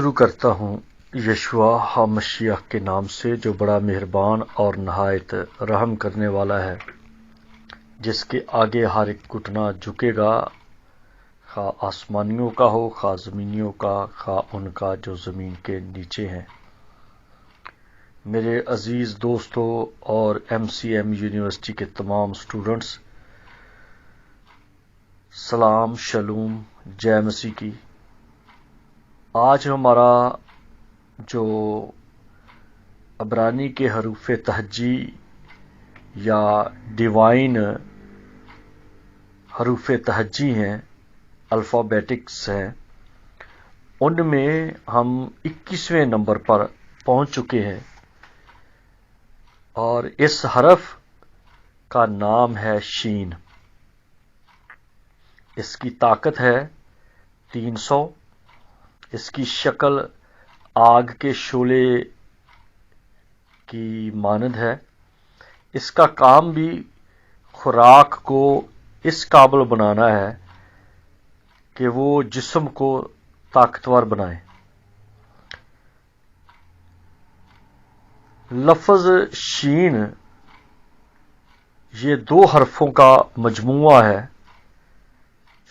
شروع کرتا ہوں یشوع ہامشیح کے نام سے، جو بڑا مہربان اور نہایت رحم کرنے والا ہے، جس کے آگے ہر ایک گھٹنا جھکے گا، خواہ آسمانیوں کا ہو، خواہ زمینیوں کا، خواہ ان کا جو زمین کے نیچے ہیں۔ میرے عزیز دوستو اور MCM یونیورسٹی کے تمام سٹوڈنٹس، سلام، شلوم، جے مسیح کی۔ آج ہمارا جو عبرانی کے حروف تہجی یا ڈیوائن حروف تہجی ہیں، الفابیٹکس ہیں، ان میں ہم 21ویں نمبر پر پہنچ چکے ہیں، اور اس حرف کا نام ہے شین۔ اس کی طاقت ہے 300، اس کی شکل آگ کے شعلے کی مانند ہے۔ اس کا کام بھی خوراک کو اس قابل بنانا ہے کہ وہ جسم کو طاقتور بنائے۔ لفظ شین یہ دو حرفوں کا مجموعہ ہے،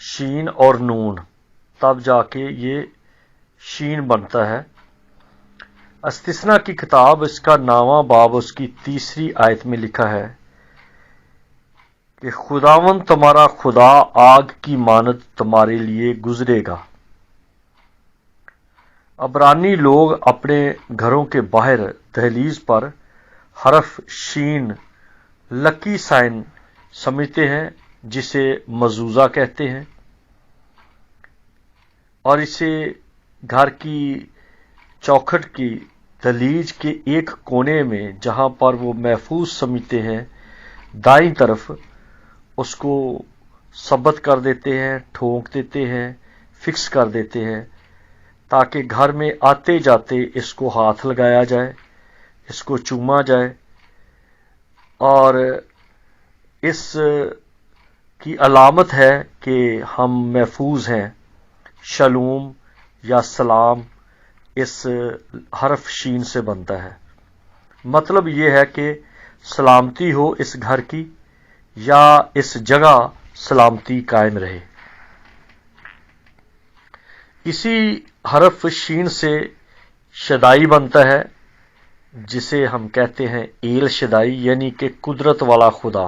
شین اور نون، تب جا کے یہ شین بنتا ہے۔ استثنا کی کتاب اس کا 9واں باب اس کی 3 آیت میں لکھا ہے کہ خداوند تمہارا خدا آگ کی مانند تمہارے لیے گزرے گا۔ عبرانی لوگ اپنے گھروں کے باہر دہلیز پر حرف شین لکی سائن سمجھتے ہیں، جسے مزوزہ کہتے ہیں، اور اسے گھر کی چوکھٹ کی دہلیز کے ایک کونے میں، جہاں پر وہ محفوظ سمجھتے ہیں، دائیں طرف اس کو ثبت کر دیتے ہیں، ٹھونک دیتے ہیں، فکس کر دیتے ہیں، تاکہ گھر میں آتے جاتے اس کو ہاتھ لگایا جائے، اس کو چوما جائے، اور اس کی علامت ہے کہ ہم محفوظ ہیں۔ شلوم یا سلام اس حرف شین سے بنتا ہے۔ مطلب یہ ہے کہ سلامتی ہو اس گھر کی، یا اس جگہ سلامتی قائم رہے۔ اسی حرف شین سے شدائی بنتا ہے، جسے ہم کہتے ہیں ایل شدائی، یعنی کہ قدرت والا خدا۔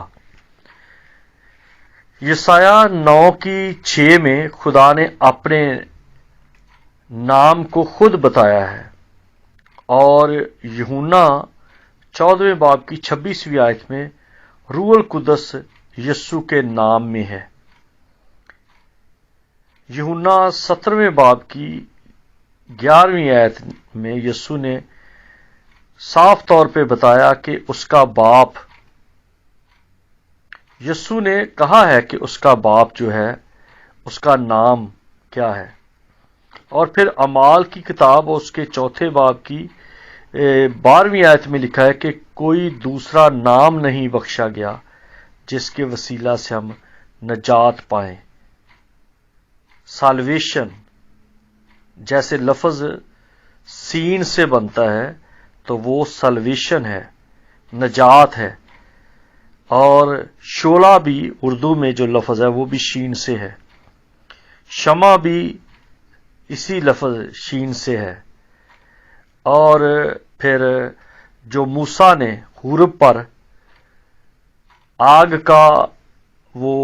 یسایہ 9:6 میں خدا نے اپنے نام کو خود بتایا ہے، اور یوحنا 14ویں باب کی 26ویں آیت میں روح القدس یسوع کے نام میں ہے۔ یوحنا 17ویں باب کی 11ویں آیت میں یسوع نے صاف طور پہ بتایا کہ اس کا باپ، یسوع نے کہا ہے کہ اس کا باپ جو ہے، اس کا نام کیا ہے۔ اور پھر اعمال کی کتاب اس کے 4 باب کی 12ویں آیت میں لکھا ہے کہ کوئی دوسرا نام نہیں بخشا گیا جس کے وسیلہ سے ہم نجات پائیں۔ سالویشن جیسے لفظ سین سے بنتا ہے، تو وہ سالویشن ہے، نجات ہے، اور شعلہ بھی اردو میں جو لفظ ہے وہ بھی شین سے ہے۔ شمع بھی اسی لفظ شین سے ہے۔ اور پھر جو موسیٰ نے حورب پر آگ کا وہ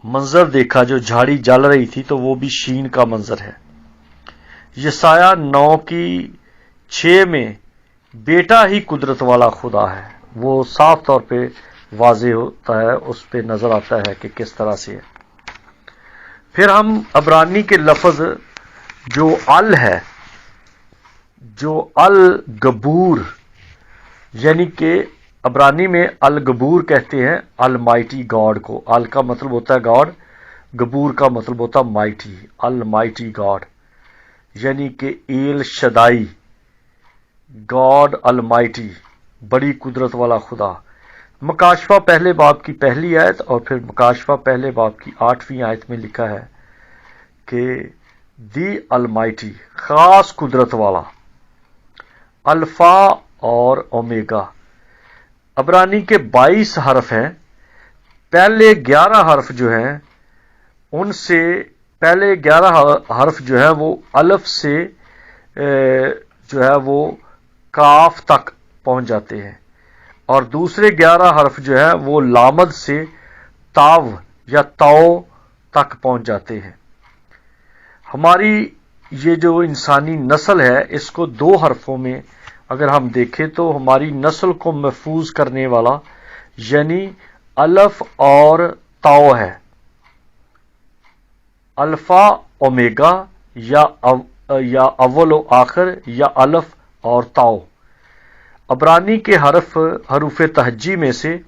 منظر دیکھا جو جھاڑی جل رہی تھی، تو وہ بھی شین کا منظر ہے۔ یسایہ 9:6 میں بیٹا ہی قدرت والا خدا ہے، وہ صاف طور پہ واضح ہوتا ہے، اس پہ نظر آتا ہے کہ کس طرح سے ہے۔ پھر ہم عبرانی کے لفظ جو ال ہے، جو الگبور، یعنی کہ عبرانی میں الگبور کہتے ہیں المائٹی گاڈ کو۔ ال کا مطلب ہوتا ہے گاڈ، گبور کا مطلب ہوتا ہے مائٹی، المائٹی گاڈ، یعنی کہ ایل شدائی، گاڈ المائٹی، بڑی قدرت والا خدا۔ مکاشفہ 1 باب کی 1 آیت اور پھر مکاشفہ 1 باب کی 8ویں آیت میں لکھا ہے کہ دی المائٹی، خاص قدرت والا، الفا اور اومیگا۔ عبرانی کے 22 حرف ہیں، پہلے 11 حرف جو ہیں ان سے پہلے 11 حرف جو ہے وہ الف سے جو ہے وہ کاف تک پہنچ جاتے ہیں، اور دوسرے 11 حرف جو ہے وہ لامد سے تاو یا تو تک پہنچ جاتے ہیں۔ ہماری یہ جو انسانی نسل ہے اس کو 2 حرفوں میں اگر ہم دیکھیں تو ہماری نسل کو محفوظ کرنے والا یعنی الف اور تاؤ ہے، الفا اومیگا یا اول و آخر یا الف اور تاؤ۔ عبرانی کے حروف تہجی میں سے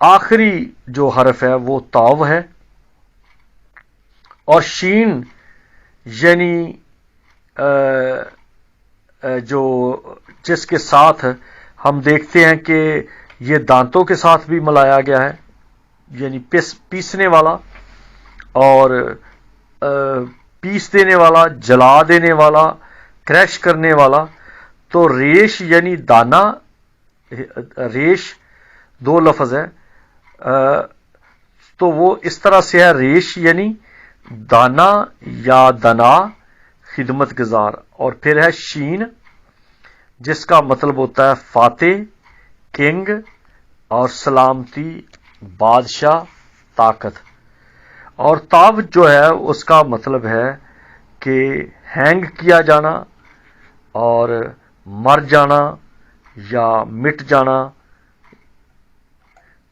آخری جو حرف ہے وہ تاو ہے، اور شین یعنی جو جس کے ساتھ ہم دیکھتے ہیں کہ یہ دانتوں کے ساتھ بھی ملایا گیا ہے، یعنی پیسنے والا اور پیس دینے والا، جلا دینے والا، کریش کرنے والا۔ تو ریش یعنی دانا، ریش 2 لفظ ہے، تو وہ اس طرح سے ہے، ریش یعنی دانا یا دنا، خدمت گزار، اور پھر ہے شین جس کا مطلب ہوتا ہے فاتح، کنگ، اور سلامتی، بادشاہ، طاقت، اور تاو جو ہے اس کا مطلب ہے کہ ہینگ کیا جانا اور مر جانا یا مٹ جانا۔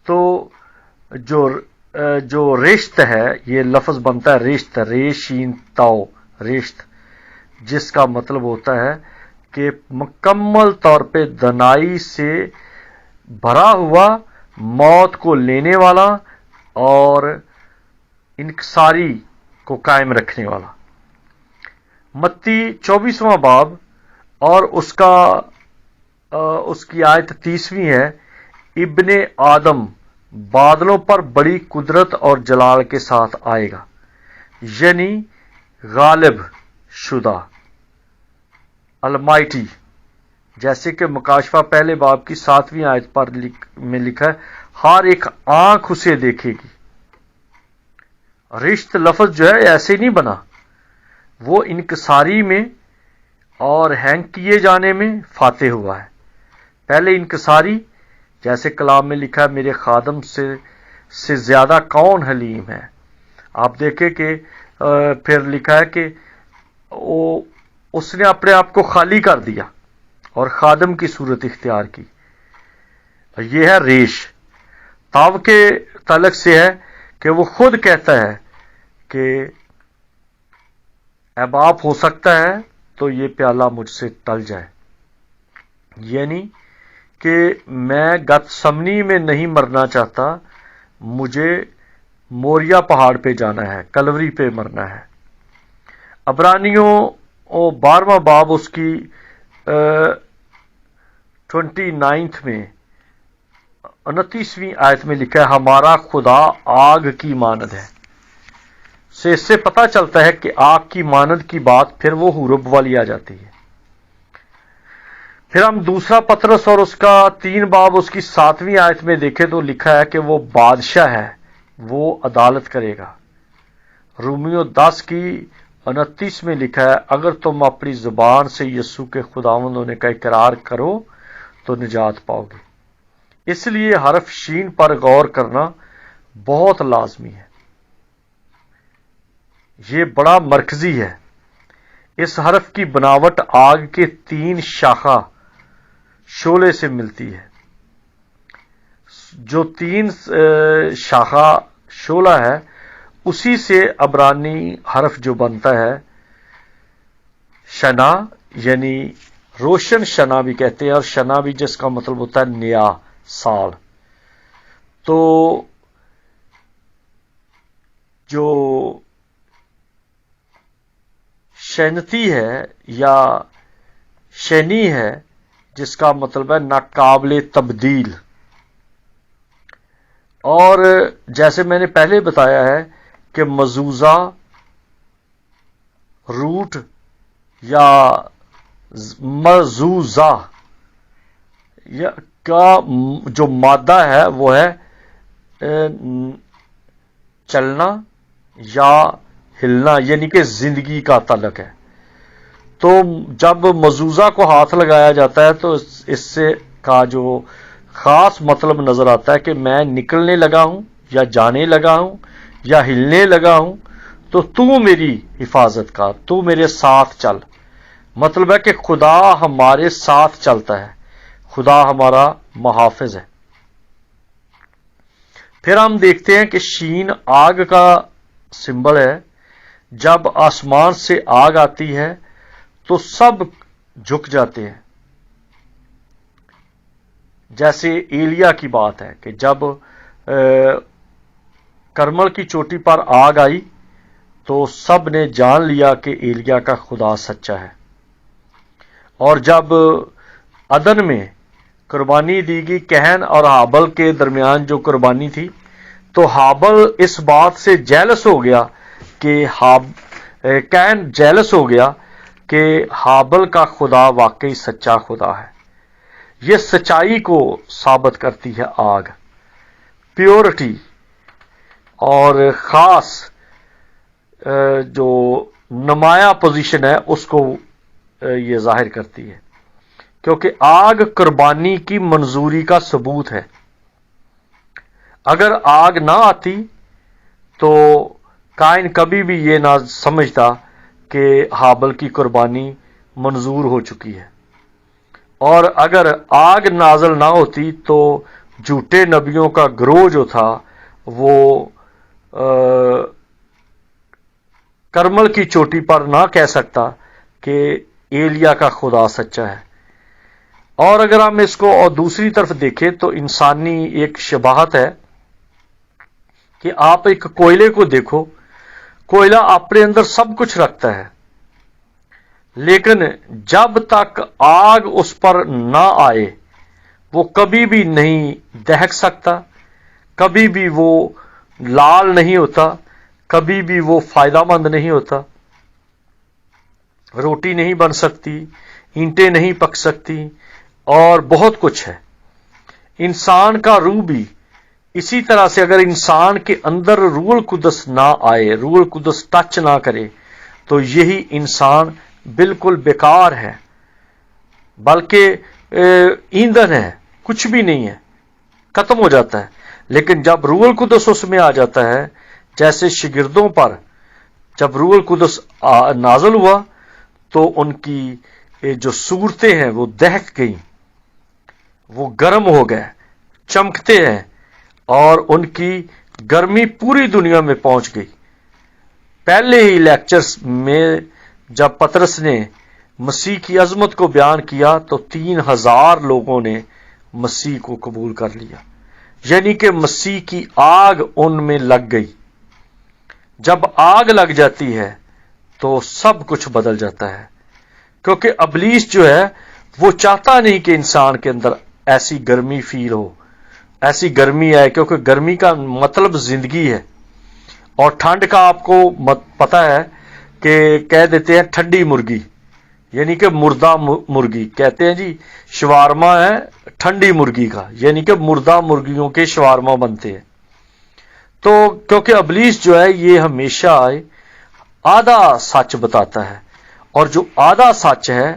تو جو ریشت ہے، یہ لفظ بنتا ہے ریشت، ریشین تاؤ، ریشت، جس کا مطلب ہوتا ہے کہ مکمل طور پہ دنائی سے بھرا ہوا، موت کو لینے والا اور انکساری کو قائم رکھنے والا۔ متی 24واں باب اور اس کی آیت 30ویں ہے، ابن آدم بادلوں پر بڑی قدرت اور جلال کے ساتھ آئے گا، یعنی غالب شدہ، المائٹی، جیسے کہ مکاشفہ پہلے باب کی 7ویں آیت پر میں لکھا ہے، ہر ایک آنکھ اسے دیکھے گی۔ رشت لفظ جو ہے ایسے نہیں بنا، وہ انکساری میں اور ہینگ کیے جانے میں فاتح ہوا ہے۔ پہلے انکساری، جیسے کلام میں لکھا ہے، میرے خادم سے زیادہ کون حلیم ہے۔ آپ دیکھیں کہ پھر لکھا ہے کہ اس نے اپنے آپ کو خالی کر دیا اور خادم کی صورت اختیار کی۔ یہ ہے ریش۔ تاو کے تعلق سے ہے کہ وہ خود کہتا ہے کہ اے باپ، ہو سکتا ہے تو یہ پیالہ مجھ سے ٹل جائے، یعنی کہ میں گتسمنی میں نہیں مرنا چاہتا، مجھے موریا پہاڑ پہ جانا ہے، کلوری پہ مرنا ہے۔ عبرانیوں 12واں باب اس کی 29 میں 29ویں آیت میں لکھا ہے، ہمارا خدا آگ کی مانند ہے۔ اس سے پتہ چلتا ہے کہ آگ کی مانند کی بات پھر وہ حورب والی آ جاتی ہے۔ پھر ہم دوسرا پطرس اور اس کا 3 باب اس کی 7ویں آیت میں دیکھیں تو لکھا ہے کہ وہ بادشاہ ہے، وہ عدالت کرے گا۔ رومیو 10 کی 29 میں لکھا ہے، اگر تم اپنی زبان سے یسوع کے خداوند ہونے کا اقرار کرو تو نجات پاؤ گے۔ اس لیے حرف شین پر غور کرنا بہت لازمی ہے، یہ بڑا مرکزی ہے۔ اس حرف کی بناوٹ آگ کے 3 شاخہ شعلے سے ملتی ہے۔ جو 3 شاخہ شعلہ ہے اسی سے عبرانی حرف جو بنتا ہے شنا، یعنی روشن شنا بھی کہتے ہیں، اور شنا بھی جس کا مطلب ہوتا ہے نیا سال۔ تو جو شینتی ہے یا شینی ہے جس کا مطلب ہے ناقابل تبدیل، اور جیسے میں نے پہلے بتایا ہے کہ مزوزہ روٹ یا مزوزہ کا جو مادہ ہے وہ ہے چلنا یا ہلنا، یعنی کہ زندگی کا تعلق ہے۔ تو جب مزوزہ کو ہاتھ لگایا جاتا ہے تو اس سے کا جو خاص مطلب نظر آتا ہے کہ میں نکلنے لگا ہوں یا جانے لگا ہوں یا ہلنے لگا ہوں، تو میری حفاظت کا، تو میرے ساتھ چل۔ مطلب ہے کہ خدا ہمارے ساتھ چلتا ہے، خدا ہمارا محافظ ہے۔ پھر ہم دیکھتے ہیں کہ شین آگ کا سمبل ہے۔ جب آسمان سے آگ آتی ہے تو سب جھک جاتے ہیں۔ جیسے ایلیا کی بات ہے کہ جب کرمل کی چوٹی پر آگ آئی تو سب نے جان لیا کہ ایلیا کا خدا سچا ہے۔ اور جب عدن میں قربانی دی گئی کہن اور ہابل کے درمیان جو قربانی تھی، تو ہابل اس بات سے جیلس ہو گیا کہ کہن جیلس ہو گیا کہ ہابل کا خدا واقعی سچا خدا ہے۔ یہ سچائی کو ثابت کرتی ہے آگ، پیورٹی اور خاص جو نمایاں پوزیشن ہے اس کو یہ ظاہر کرتی ہے، کیونکہ آگ قربانی کی منظوری کا ثبوت ہے۔ اگر آگ نہ آتی تو کائن کبھی بھی یہ نہ سمجھتا کہ ہابل کی قربانی منظور ہو چکی ہے، اور اگر آگ نازل نہ ہوتی تو جھوٹے نبیوں کا گروہ جو تھا وہ کرمل کی چوٹی پر نہ کہہ سکتا کہ ایلیا کا خدا سچا ہے۔ اور اگر ہم اس کو اور دوسری طرف دیکھیں تو انسانی ایک شباہت ہے کہ آپ ایک کوئلے کو دیکھو، کوئلہ اپنے اندر سب کچھ رکھتا ہے، لیکن جب تک آگ اس پر نہ آئے وہ کبھی بھی نہیں دہک سکتا، کبھی بھی وہ لال نہیں ہوتا، کبھی بھی وہ فائدہ مند نہیں ہوتا، روٹی نہیں بن سکتی، اینٹیں نہیں پک سکتی، اور بہت کچھ ہے۔ انسان کا روح بھی اسی طرح سے، اگر انسان کے اندر روح القدس نہ آئے، روح القدس ٹچ نہ کرے، تو یہی انسان بالکل بیکار ہے، بلکہ ایندھن ہے، کچھ بھی نہیں ہے، ختم ہو جاتا ہے۔ لیکن جب روح القدس اس میں آ جاتا ہے، جیسے شاگردوں پر جب روح القدس نازل ہوا تو ان کی جو صورتیں ہیں وہ دہک گئیں، وہ گرم ہو گئے، چمکتے ہیں، اور ان کی گرمی پوری دنیا میں پہنچ گئی۔ پہلے ہی لیکچرز میں جب پطرس نے مسیح کی عظمت کو بیان کیا تو 3000 لوگوں نے مسیح کو قبول کر لیا، یعنی کہ مسیح کی آگ ان میں لگ گئی۔ جب آگ لگ جاتی ہے تو سب کچھ بدل جاتا ہے، کیونکہ ابلیس جو ہے وہ چاہتا نہیں کہ انسان کے اندر ایسی گرمی فیل ہو، ایسی گرمی آئے، کیونکہ گرمی کا مطلب زندگی ہے۔ اور ٹھنڈ کا آپ کو پتہ ہے کہ کہہ دیتے ہیں ٹھنڈی مرغی، یعنی کہ مردہ مرغی، کہتے ہیں جی شوارما ہے ٹھنڈی مرغی کا، یعنی کہ مردہ مرغیوں کے شوارما بنتے ہیں۔ تو کیونکہ ابلیس جو ہے یہ ہمیشہ آدھا سچ بتاتا ہے، اور جو آدھا سچ ہے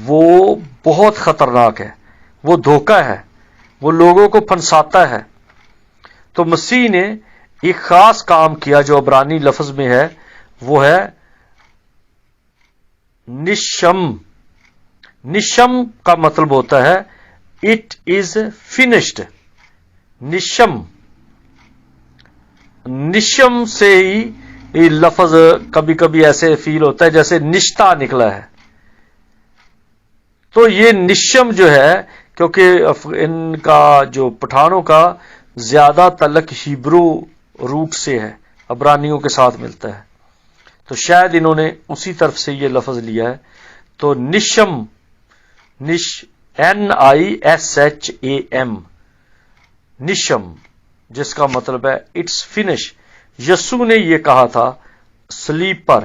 وہ بہت خطرناک ہے، وہ دھوکہ ہے، وہ لوگوں کو پھنساتا ہے۔ تو مسیح نے ایک خاص کام کیا جو عبرانی لفظ میں ہے، وہ ہے نشم۔ نشم کا مطلب ہوتا ہے اٹ از فنشڈ۔ نشم، نشم سے ہی یہ لفظ کبھی کبھی ایسے فیل ہوتا ہے جیسے نشتہ نکلا ہے۔ تو یہ نشم جو ہے، کیونکہ ان کا جو پٹھانوں کا زیادہ تعلق ہیبرو روٹ سے ہے، عبرانیوں کے ساتھ ملتا ہے، تو شاید انہوں نے اسی طرف سے یہ لفظ لیا ہے۔ تو نشم، NISHAM، نشم، جس کا مطلب ہے اٹس فنش۔ یسوع نے یہ کہا تھا صلیب پر،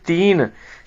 3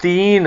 3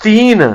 3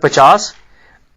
50,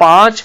5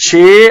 6